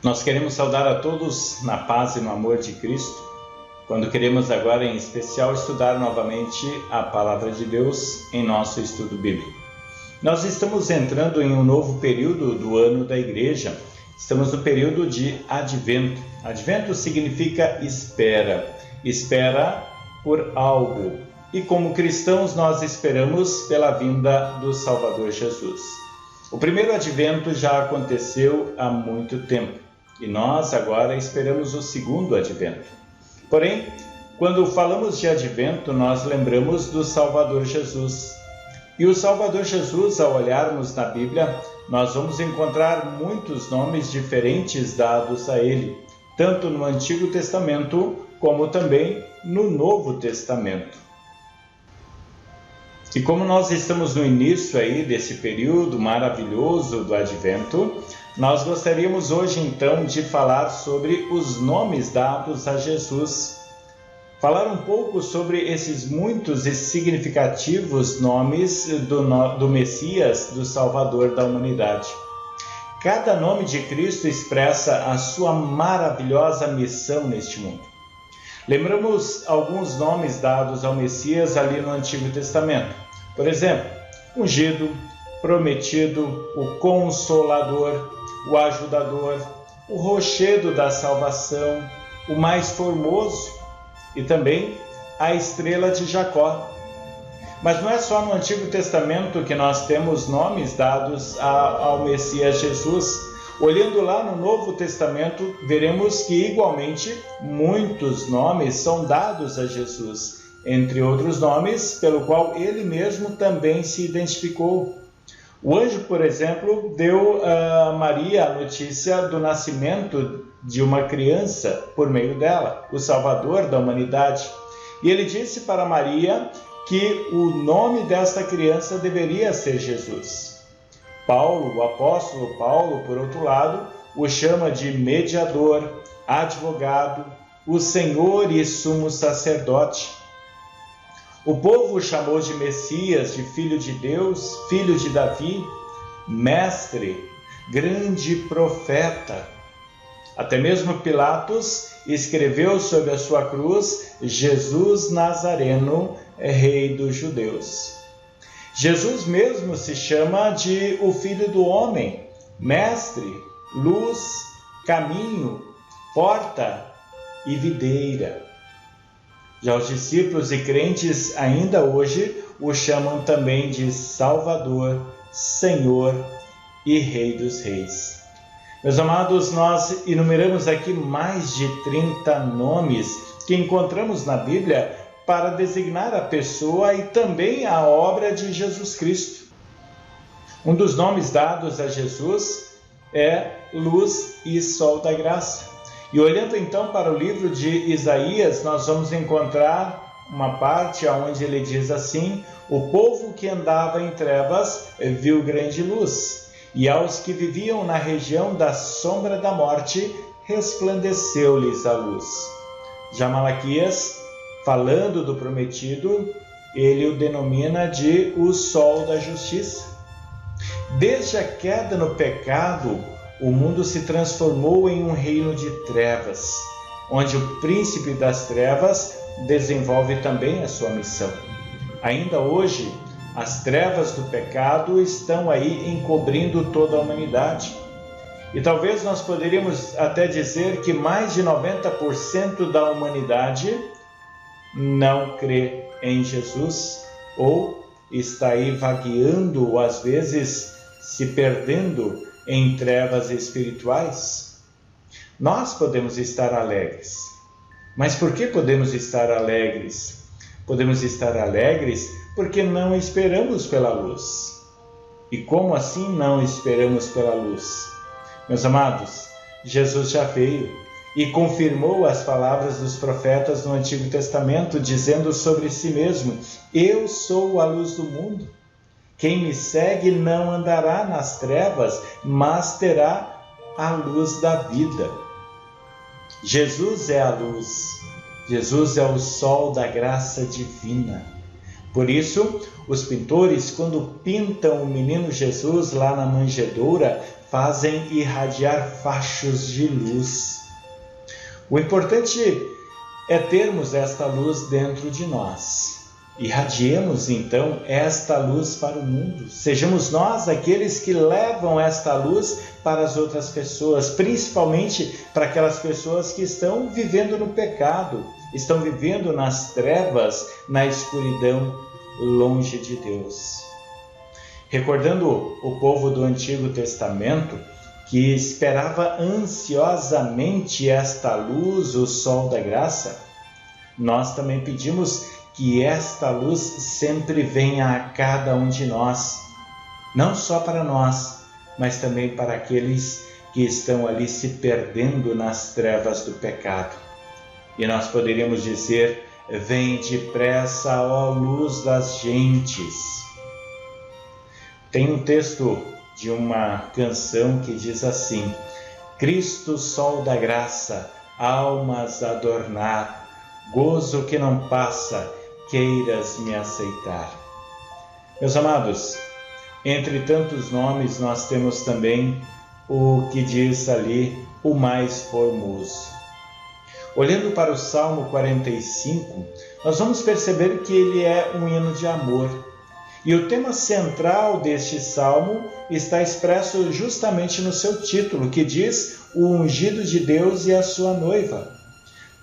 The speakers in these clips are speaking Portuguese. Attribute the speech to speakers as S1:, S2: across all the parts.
S1: Nós queremos saudar a todos na paz e no amor de Cristo, quando queremos agora em especial estudar novamente a Palavra de Deus em nosso estudo bíblico. Nós estamos entrando em um novo período do ano da Igreja, estamos no período de Advento. Advento significa espera, espera por algo. E como cristãos nós esperamos pela vinda do Salvador Jesus. O primeiro Advento já aconteceu há muito tempo e nós agora esperamos o segundo Advento. Porém, quando falamos de Advento, nós lembramos do Salvador Jesus. E o Salvador Jesus, ao olharmos na Bíblia, nós vamos encontrar muitos nomes diferentes dados a ele, tanto no Antigo Testamento como também no Novo Testamento. E como nós estamos no início aí desse período maravilhoso do Advento, nós gostaríamos hoje então de falar sobre os nomes dados a Jesus. Falar um pouco sobre esses muitos e significativos nomes do Messias, do Salvador da humanidade. Cada nome de Cristo expressa a sua maravilhosa missão neste mundo. Lembramos alguns nomes dados ao Messias ali no Antigo Testamento. Por exemplo, ungido, prometido, o consolador, o ajudador, o rochedo da salvação, o mais formoso e também a estrela de Jacó. Mas não é só no Antigo Testamento que nós temos nomes dados ao Messias Jesus. Olhando lá no Novo Testamento, veremos que igualmente muitos nomes são dados a Jesus, entre outros nomes pelo qual ele mesmo também se identificou. O anjo, por exemplo, deu a Maria a notícia do nascimento de uma criança por meio dela, o Salvador da humanidade. E ele disse para Maria que o nome desta criança deveria ser Jesus. Paulo, o apóstolo Paulo, por outro lado, o chama de mediador, advogado, o Senhor e sumo sacerdote. O povo o chamou de Messias, de Filho de Deus, Filho de Davi, Mestre, grande profeta. Até mesmo Pilatos escreveu sobre a sua cruz, Jesus Nazareno, Rei dos Judeus. Jesus mesmo se chama de o Filho do Homem, Mestre, Luz, Caminho, Porta e Videira. Já os discípulos e crentes ainda hoje o chamam também de Salvador, Senhor e Rei dos Reis. Meus amados, nós enumeramos aqui mais de 30 nomes que encontramos na Bíblia para designar a pessoa e também a obra de Jesus Cristo. Um dos nomes dados a Jesus é Luz e Sol da Graça. E olhando então para o livro de Isaías, nós vamos encontrar uma parte onde ele diz assim: o povo que andava em trevas viu grande luz, e aos que viviam na região da sombra da morte resplandeceu-lhes a luz. Já Malaquias, falando do prometido, ele o denomina de o sol da justiça. Desde a queda no pecado, o mundo se transformou em um reino de trevas, onde o príncipe das trevas desenvolve também a sua missão. Ainda hoje, as trevas do pecado estão aí encobrindo toda a humanidade. E talvez nós poderíamos até dizer que mais de 90% da humanidade não crê em Jesus ou está aí vagueando ou às vezes se perdendo em trevas espirituais. Nós podemos estar alegres. Mas por que podemos estar alegres? Podemos estar alegres porque não esperamos pela luz. E como assim não esperamos pela luz? Meus amados, Jesus já veio e confirmou as palavras dos profetas no Antigo Testamento, dizendo sobre si mesmo: eu sou a luz do mundo. Quem me segue não andará nas trevas, mas terá a luz da vida. Jesus é a luz. Jesus é o sol da graça divina. Por isso, os pintores, quando pintam o menino Jesus lá na manjedoura, fazem irradiar fachos de luz. O importante é termos esta luz dentro de nós. Irradiemos, então, esta luz para o mundo. Sejamos nós aqueles que levam esta luz para as outras pessoas, principalmente para aquelas pessoas que estão vivendo no pecado, estão vivendo nas trevas, na escuridão, longe de Deus. Recordando o povo do Antigo Testamento, que esperava ansiosamente esta luz, o sol da graça, nós também pedimos que esta luz sempre venha a cada um de nós, não só para nós, mas também para aqueles que estão ali se perdendo nas trevas do pecado. E nós poderíamos dizer: vem depressa, ó luz das gentes. Tem um texto de uma canção que diz assim: Cristo, sol da graça, almas adornar, gozo que não passa, queiras me aceitar. Meus amados, entre tantos nomes nós temos também o que diz ali, o mais formoso. Olhando para o Salmo 45, nós vamos perceber que ele é um hino de amor. E o tema central deste salmo está expresso justamente no seu título, que diz o ungido de Deus e a sua noiva.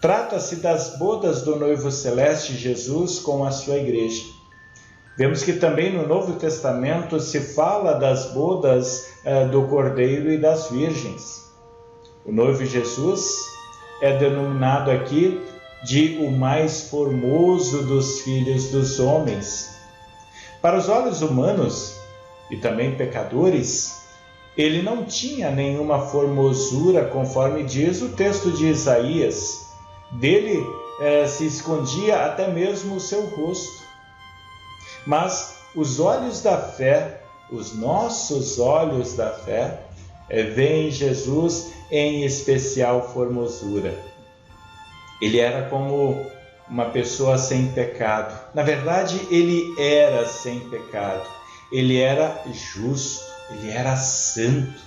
S1: Trata-se das bodas do noivo celeste Jesus com a sua igreja. Vemos que também no Novo Testamento se fala das bodas do Cordeiro e das virgens. O noivo Jesus é denominado aqui de o mais formoso dos filhos dos homens. Para os olhos humanos e também pecadores, ele não tinha nenhuma formosura, conforme diz o texto de Isaías. Dele se escondia até mesmo o seu rosto. Mas os olhos da fé, os nossos olhos da fé, veem Jesus em especial formosura. Ele era como uma pessoa sem pecado. Na verdade, ele era sem pecado. Ele era justo, ele era santo.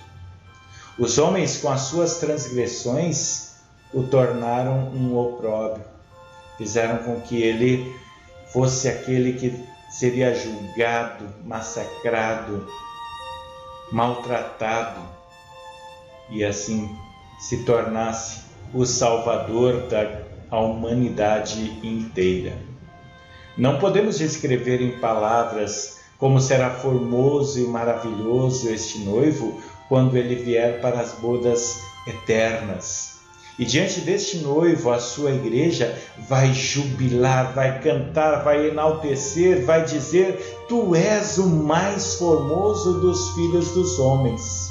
S1: Os homens, com as suas transgressões, o tornaram um opróbrio. Fizeram com que ele fosse aquele que seria julgado, massacrado, maltratado, e assim se tornasse o Salvador da humanidade inteira. Não podemos descrever em palavras como será formoso e maravilhoso este noivo quando ele vier para as bodas eternas. E diante deste noivo, a sua igreja vai jubilar, vai cantar, vai enaltecer, vai dizer: Tu és o mais formoso dos filhos dos homens.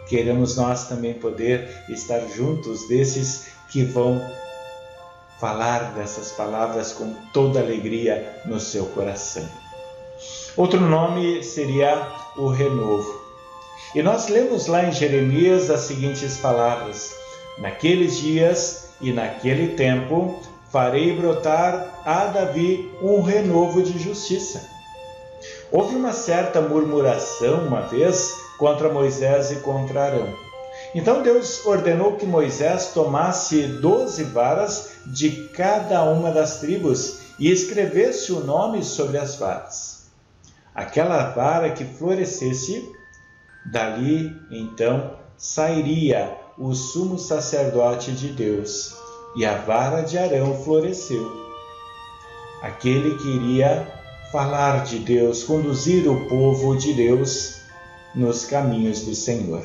S1: Queremos nós também poder estar juntos desses que vão falar dessas palavras com toda alegria no seu coração. Outro nome seria o renovo. E nós lemos lá em Jeremias as seguintes palavras: Naqueles dias e naquele tempo farei brotar a Davi um renovo de justiça. Houve uma certa murmuração uma vez contra Moisés e contra Arão. Então Deus ordenou que Moisés tomasse 12 varas de cada uma das tribos e escrevesse o nome sobre as varas. Aquela vara que florescesse, dali então sairia o sumo sacerdote de Deus, e a vara de Arão floresceu. Aquele que iria falar de Deus, conduzir o povo de Deus nos caminhos do Senhor.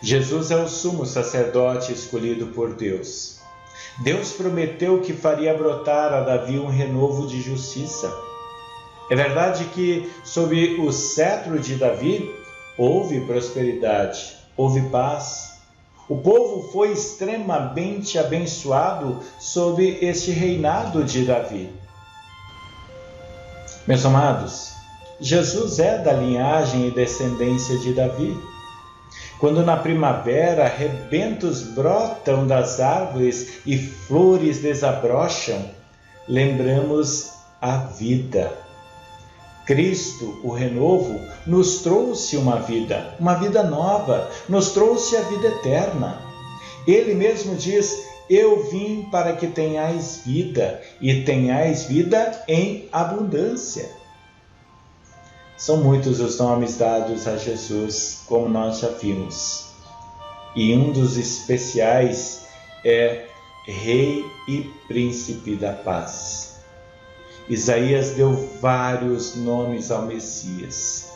S1: Jesus é o sumo sacerdote escolhido por Deus. Deus prometeu que faria brotar a Davi um renovo de justiça. É verdade que sob o cetro de Davi houve prosperidade, houve paz. O povo foi extremamente abençoado sob este reinado de Davi. Meus amados, Jesus é da linhagem e descendência de Davi. Quando na primavera rebentos brotam das árvores e flores desabrocham, lembramos a vida. Cristo, o renovo, nos trouxe uma vida nova, nos trouxe a vida eterna. Ele mesmo diz: eu vim para que tenhais vida, e tenhais vida em abundância. São muitos os nomes dados a Jesus, como nós já vimos. E um dos especiais é Rei e Príncipe da Paz. Isaías deu vários nomes ao Messias.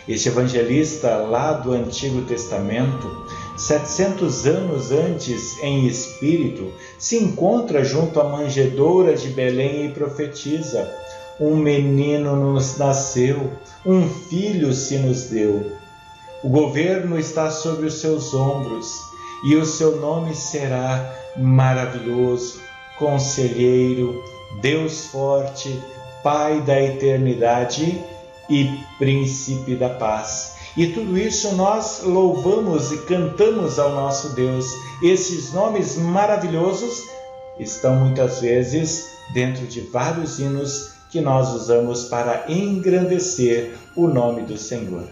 S1: Este evangelista lá do Antigo Testamento, 700 anos antes em espírito, se encontra junto à manjedoura de Belém e profetiza: um menino nos nasceu, um filho se nos deu. O governo está sobre os seus ombros, e o seu nome será Maravilhoso, Conselheiro, Deus Forte, Pai da Eternidade e Príncipe da Paz. E tudo isso nós louvamos e cantamos ao nosso Deus. Esses nomes maravilhosos estão muitas vezes dentro de vários hinos que nós usamos para engrandecer o nome do Senhor.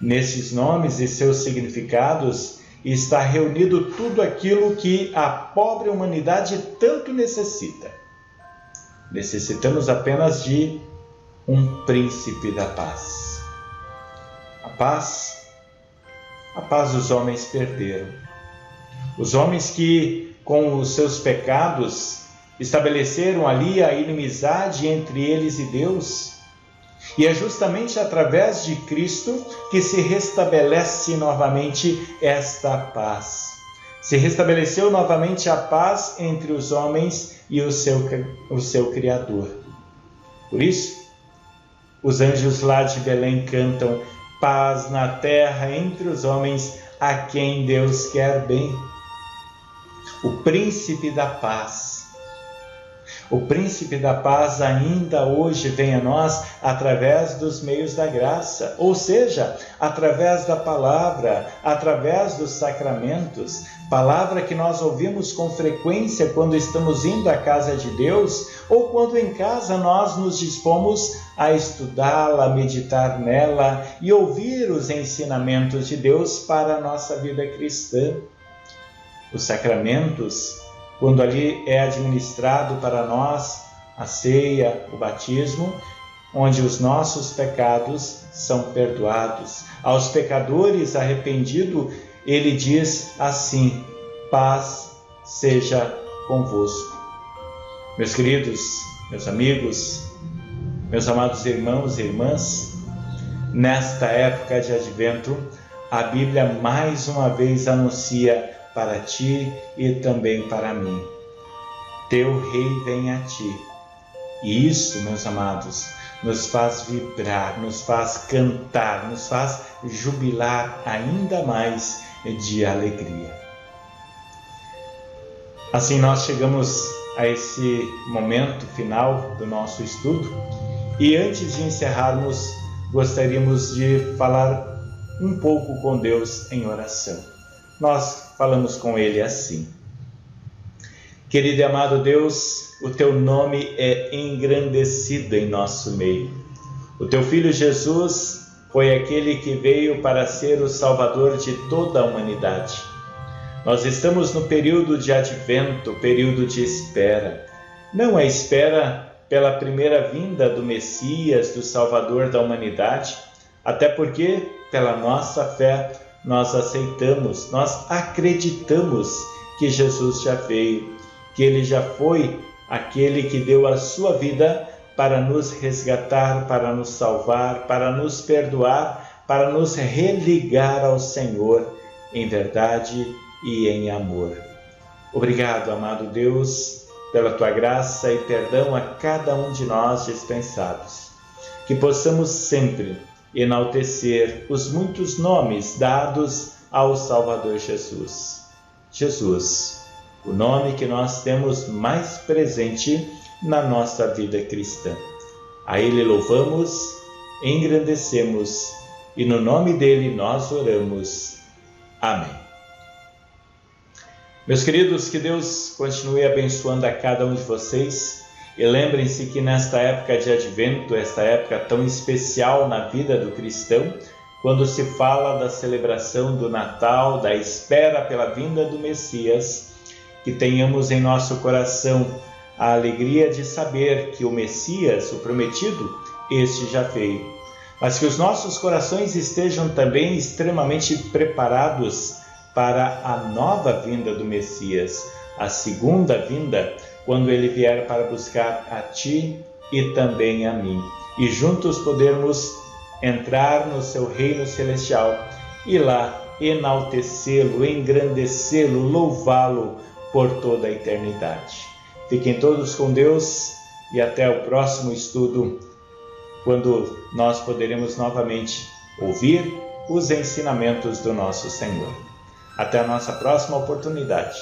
S1: Nesses nomes e seus significados está reunido tudo aquilo que a pobre humanidade tanto necessita. Necessitamos apenas de um príncipe da paz. A paz os homens perderam. Os homens que, com os seus pecados, estabeleceram ali a inimizade entre eles e Deus. E é justamente através de Cristo que se restabelece novamente esta paz. Se restabeleceu novamente a paz entre os homens e o seu Criador. Por isso, os anjos lá de Belém cantam: paz na terra entre os homens, a quem Deus quer bem. O príncipe da paz. O príncipe da paz ainda hoje vem a nós através dos meios da graça, ou seja, através da palavra, através dos sacramentos, palavra que nós ouvimos com frequência quando estamos indo à casa de Deus, ou quando em casa nós nos dispomos a estudá-la, a meditar nela e ouvir os ensinamentos de Deus para a nossa vida cristã. Os sacramentos, quando ali é administrado para nós a ceia, o batismo, onde os nossos pecados são perdoados. Aos pecadores arrependidos, ele diz assim: paz seja convosco. Meus queridos, meus amigos, meus amados irmãos e irmãs, nesta época de Advento, a Bíblia mais uma vez anuncia para ti e também para mim: teu rei vem a ti. E isso, meus amados, nos faz vibrar, nos faz cantar, nos faz jubilar ainda mais de alegria. Assim nós chegamos a esse momento final do nosso estudo e antes de encerrarmos, gostaríamos de falar um pouco com Deus em oração. Nós falamos com Ele assim: querido e amado Deus, o Teu nome é engrandecido em nosso meio. O Teu Filho Jesus foi aquele que veio para ser o Salvador de toda a humanidade. Nós estamos no período de Advento, período de espera. Não a espera pela primeira vinda do Messias, do Salvador da humanidade, até porque, pela nossa fé, nós aceitamos, nós acreditamos que Jesus já veio, que Ele já foi aquele que deu a sua vida para nos resgatar, para nos salvar, para nos perdoar, para nos religar ao Senhor em verdade e em amor. Obrigado, amado Deus, pela Tua graça e perdão a cada um de nós dispensados. Que possamos sempre enaltecer os muitos nomes dados ao Salvador Jesus. Jesus, o nome que nós temos mais presente na nossa vida cristã. A Ele louvamos, engrandecemos e no nome dEle nós oramos. Amém. Meus queridos, que Deus continue abençoando a cada um de vocês E lembrem-se que nesta época de Advento, esta época tão especial na vida do cristão, quando se fala da celebração do Natal, da espera pela vinda do Messias, que tenhamos em nosso coração a alegria de saber que o Messias, o prometido, este já veio. Mas que os nossos corações estejam também extremamente preparados para a nova vinda do Messias, a segunda vinda, quando ele vier para buscar a ti e também a mim, e juntos podermos entrar no seu reino celestial e lá enaltecê-lo, engrandecê-lo, louvá-lo por toda a eternidade. Fiquem todos com Deus e até o próximo estudo, quando nós poderemos novamente ouvir os ensinamentos do nosso Senhor. Até a nossa próxima oportunidade.